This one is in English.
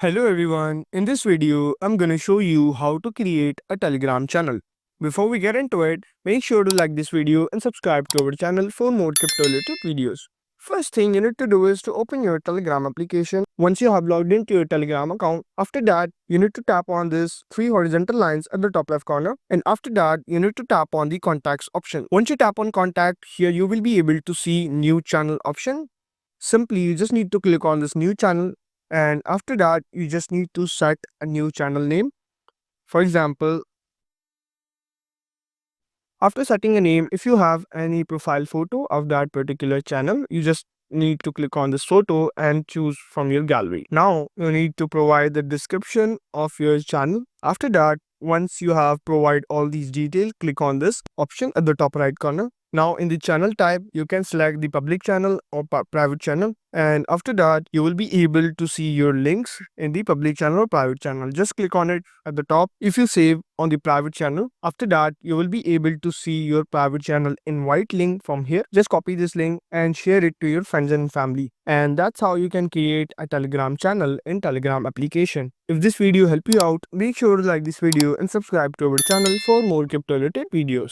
Hello everyone, in this video I'm gonna show you how to create a Telegram channel. Before we get into it, make sure to like this video and subscribe to our channel for more crypto related videos. First thing you need to do is to open your Telegram application. Once you have logged into your Telegram account, after that you need to tap on these three horizontal lines at the top left corner, and after that you need to tap on the contacts option. Once you tap on contact, here you will be able to see new channel option. Simply you just need to click on this new channel, and after that you just need to set a new channel name. For example, after setting a name, if you have any profile photo of that particular channel, you just need to click on this photo and choose from your gallery. Now you need to provide the description of your channel. After that, once you have provided all these details, click on this option at the top right corner. Now in the channel type, you can select the public channel or private channel, and after that you will be able to see your links in the public channel or private channel. Just click on it at the top. If you save on the private channel, after that you will be able to see your private channel invite link from here. Just copy this link and share it to your friends and family, and that's how you can create a Telegram channel in Telegram application. If this video helped you out, make sure to like this video and subscribe to our channel for more crypto related videos.